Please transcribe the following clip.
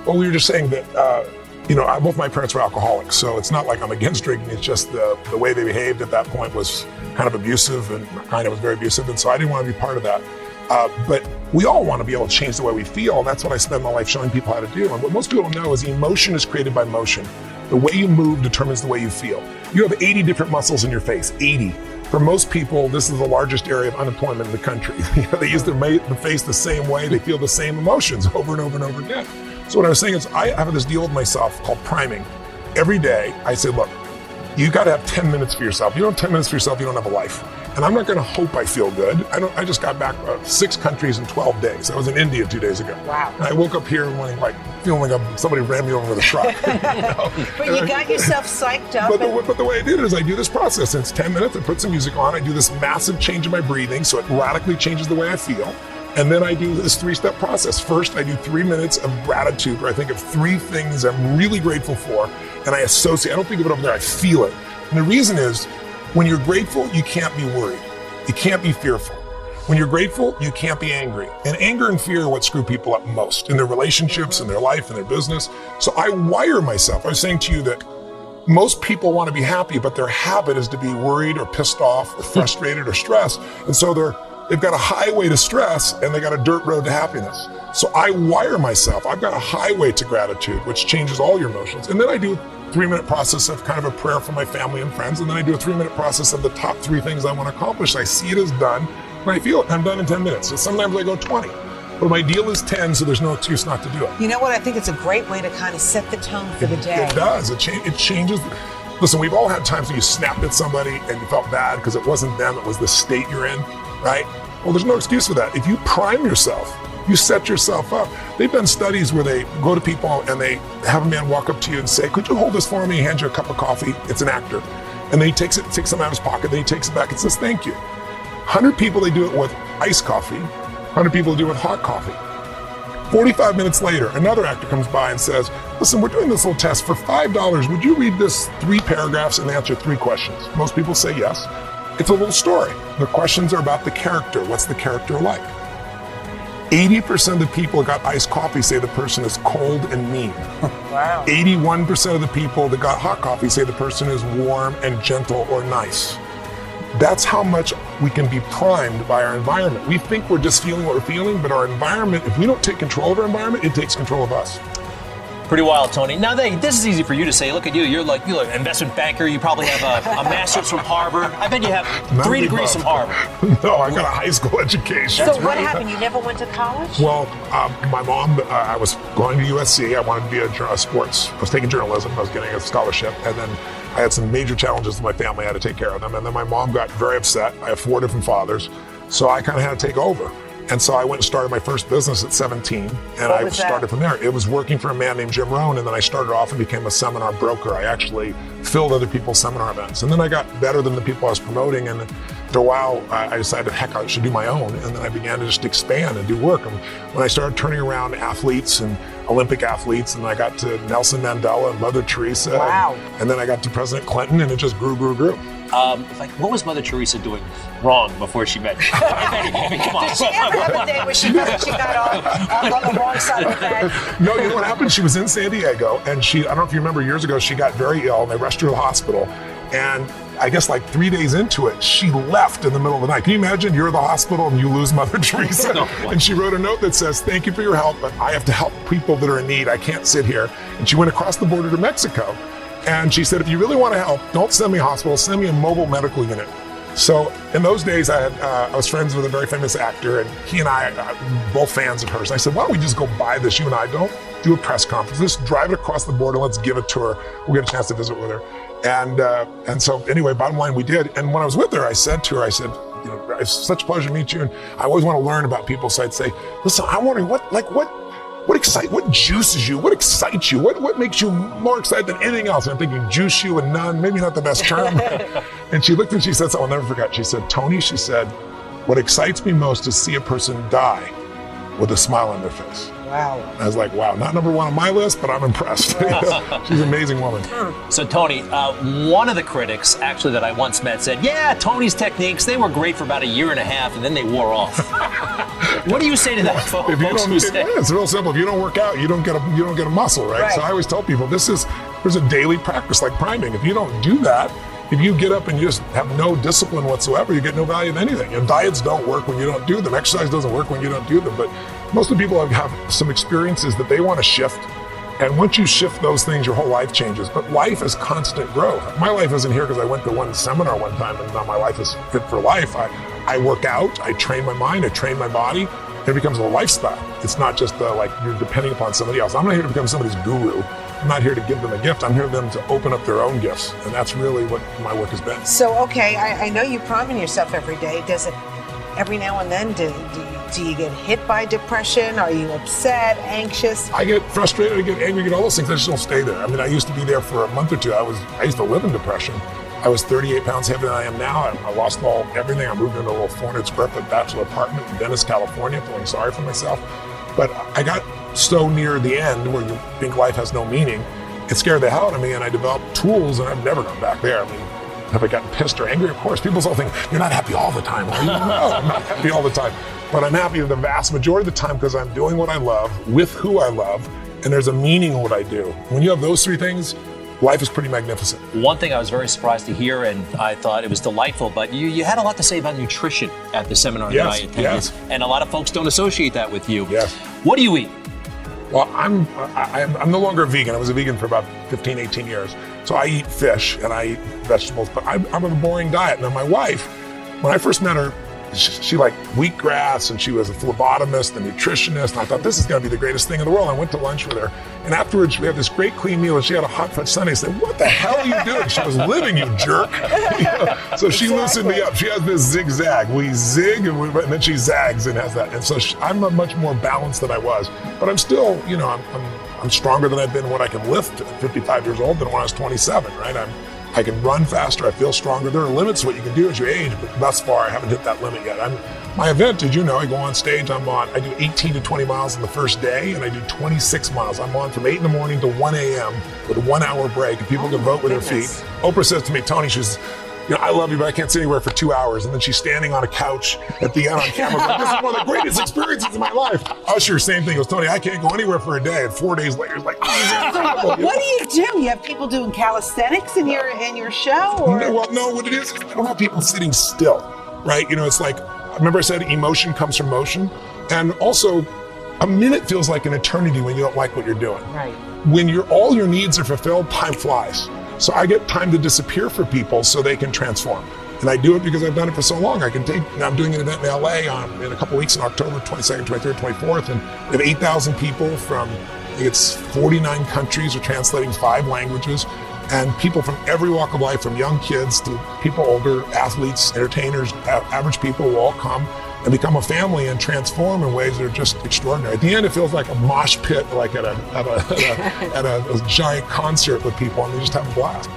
Well, we were just saying that, both my parents were alcoholics, so it's not like I'm against drinking. It's just the way they behaved at that point was kind of abusive, and kind of was very abusive, and so I didn't want to be part of that. But we all want to be able to change the way we feel, and that's what I spend my life showing people how to do. And what most people don't know is emotion is created by motion. The way you move determines the way you feel. You have 80 different muscles in your face, 80. For most people, this is the largest area of unemployment in the country. They use their face the same way, they feel the same emotions over and over and over again. So what I was saying is I have this deal with myself called priming. Every day I say, look, you got to have 10 minutes for yourself. You don't have 10 minutes for yourself, you don't have a life. And I'm not going to hope I feel good. I just got back 6 countries in 12 days. I was in India 2 days ago. Wow. And I woke up here feeling like somebody ran me over with a truck. But you got yourself psyched up. But the way I did it is I do this process. It's 10 minutes, I put some music on, I do this massive change in my breathing, so it radically changes the way I feel. And then I do this 3-step process. First, I do 3 minutes of gratitude, where I think of 3 things I'm really grateful for, and I associate. I don't think of it over there, I feel it. And the reason is, when you're grateful, you can't be worried. You can't be fearful. When you're grateful, you can't be angry. And anger and fear are what screw people up most in their relationships, in their life, in their business. So I wire myself. I was saying to you that most people want to be happy, but their habit is to be worried or pissed off or frustrated or stressed. And so they've got a highway to stress and they got a dirt road to happiness. So I wire myself. I've got a highway to gratitude, which changes all your emotions. And then I do a 3-minute process of kind of a prayer for my family and friends. And then I do a 3-minute process of the top 3 things I want to accomplish. I see it as done, and I feel it. I'm done in 10 minutes. So sometimes I go 20. But my deal is 10, so there's no excuse not to do it. You know what? I think it's a great way to kind of set the tone for the day. It does. It changes. Listen, we've all had times when you snapped at somebody and you felt bad because it wasn't them, it was the state you're in, right? Well, there's no excuse for that. If you prime yourself, you set yourself up. They've done studies where they go to people and they have a man walk up to you and say, could you hold this for me? He hands you a cup of coffee. It's an actor. And then he takes something out of his pocket, then he takes it back and says, thank you. 100 people, they do it with iced coffee. 100 people do it with hot coffee. 45 minutes later, another actor comes by and says, listen, we're doing this little test for $5. Would you read this 3 paragraphs and answer 3 questions? Most people say yes. It's a little story. The questions are about the character. What's the character like? 80% of the people that got iced coffee say the person is cold and mean. Wow. 81% of the people that got hot coffee say the person is warm and gentle or nice. That's how much we can be primed by our environment. We think we're just feeling what we're feeling, but our environment, if we don't take control of our environment, it takes control of us. Pretty wild, Tony. Now, this is easy for you to say. Look at you. You're an investment banker. You probably have a master's from Harvard. I bet you have 3 degrees from Harvard. No, I got a high school education. So what happened? You never went to college? Well, my mom, I was going to USC. I wanted to be a sports. I was taking journalism. I was getting a scholarship. And then I had some major challenges with my family. I had to take care of them. And then my mom got very upset. I have 4 different fathers. So I kind of had to take over. And so I went and started my first business at 17, and I started from there. It was working for a man named Jim Rohn, and then I started off and became a seminar broker. I actually filled other people's seminar events. And then I got better than the people I was promoting, and after a while, I decided, heck, I should do my own. And then I began to just expand and do work. And when I started turning around athletes and Olympic athletes, and I got to Nelson Mandela and Mother Teresa. Wow. And then I got to President Clinton, and it just grew. What was Mother Teresa doing wrong before she met you? I mean, come on. Did she ever have a day where she got on the wrong side of the bed? No, you know what happened? She was in San Diego, and I don't know if you remember years ago, she got very ill, and they rushed her to the hospital. And I guess like 3 days into it, she left in the middle of the night. Can you imagine you're at the hospital and you lose Mother Teresa? No. And she wrote a note that says, thank you for your help, but I have to help people that are in need. I can't sit here. And she went across the border to Mexico. And she said, if you really want to help, don't send me a hospital, send me a mobile medical unit. So in those days, I was friends with a very famous actor, and he and I both fans of hers. And I said, why don't we just go buy this, you and I, don't do a press conference, just drive it across the border, let's give it to her. We'll get a chance to visit with her. And so anyway, bottom line, we did. And when I was with her, I said to her, it's such a pleasure to meet you. And I always want to learn about people. So I'd say, listen, I'm wondering what juices you? What excites you? What makes you more excited than anything else? And I'm thinking juice you and none, maybe not the best term. And she looked and she said something I'll never forget. She said, Tony, she said, what excites me most is see a person die with a smile on their face. Wow. I was like, wow, not number 1 on my list, but I'm impressed. She's an amazing woman. So Tony, one of the critics actually that I once met said, yeah, Tony's techniques, they were great for about 1.5 years and then they wore off. What do you say to that, folks? If you who say, it's real simple. If you don't work out, you don't get a muscle, right? So I always tell people there's a daily practice like priming. If you don't do that, if you get up and you just have no discipline whatsoever, you get no value of anything. And diets don't work when you don't do them. Exercise doesn't work when you don't do them. But most of the people have some experiences that they want to shift. And once you shift those things, your whole life changes. But life is constant growth. My life isn't here because I went to one seminar one time and now my life is fit for life. I work out, I train my mind, I train my body, and it becomes a lifestyle. It's not just like you're depending upon somebody else. I'm not here to become somebody's guru. I'm not here to give them a gift. I'm here for them to open up their own gifts. And that's really what my work has been. So, okay, I know you priming yourself every day. Does it, every now and then, do you get hit by depression? Are you upset, anxious? I get frustrated, I get angry, I get all those things. I just don't stay there. I mean, I used to be there for a month or two. I used to live in depression. I was 38 pounds heavier than I am now. I lost everything. I moved into a little 400 square foot bachelor apartment in Venice, California, feeling sorry for myself. But I got so near the end where you think life has no meaning, it scared the hell out of me, and I developed tools, and I've never gone back there. I mean, have I gotten pissed or angry? Of course. People all think, you're not happy all the time, are you? No, I'm not happy all the time. But I'm happy the vast majority of the time because I'm doing what I love, with who I love, and there's a meaning in what I do. When you have those three things, life is pretty magnificent. One thing I was very surprised to hear, and I thought it was delightful, but you had a lot to say about nutrition at the seminar that I attended. Yes. And a lot of folks don't associate that with you. Yes. What do you eat? Well, I'm no longer a vegan. I was a vegan for about 15, 18 years. So I eat fish and I eat vegetables, but I'm on a boring diet. Now my wife, when I first met her, she liked wheatgrass and she was a phlebotomist, a nutritionist. And I thought this is going to be the greatest thing in the world. I went to lunch with her. And afterwards, we had this great clean meal and she had a hot fudge sundae. I said, what the hell are you doing? She was living, you jerk. So she loosened me up. She has this zigzag. We zig and then she zags and has that. And so I'm much more balanced than I was. But I'm still, I'm stronger than I've been when I can lift at 55 years old than when I was 27, right? I can run faster, I feel stronger. There are limits to what you can do as you age, but thus far I haven't hit that limit yet. My event, did you know, I go on stage, I do 18 to 20 miles on the first day, and I do 26 miles. I'm on from 8 in the morning to 1 a.m. with a 1 hour break, and people can vote with their feet. Oprah says to me, Tony, she's, I love you, but I can't sit anywhere for 2 hours. And then she's standing on a couch at the end on camera. Like, this is one of the greatest experiences of my life. Usher, same thing. He goes, Tony, I can't go anywhere for a day. And 4 days later, it's like, oh, incredible. What do you do? You have people doing calisthenics in your show? Or? No, what it is, I don't have people sitting still, right? It's like, remember I said emotion comes from motion? And also, a minute feels like an eternity when you don't like what you're doing. Right. When all your needs are fulfilled, time flies. So I get time to disappear for people so they can transform. And I do it because I've done it for so long. I'm doing an event in LA in a couple weeks in October 22nd, 23rd, 24th, and we have 8,000 people from, I think it's 49 countries, we're translating 5 languages, and people from every walk of life, from young kids to people older, athletes, entertainers, average people will all come and become a family and transform in ways that are just extraordinary. At the end, it feels like a mosh pit, like at a giant concert with people, and we just have a blast.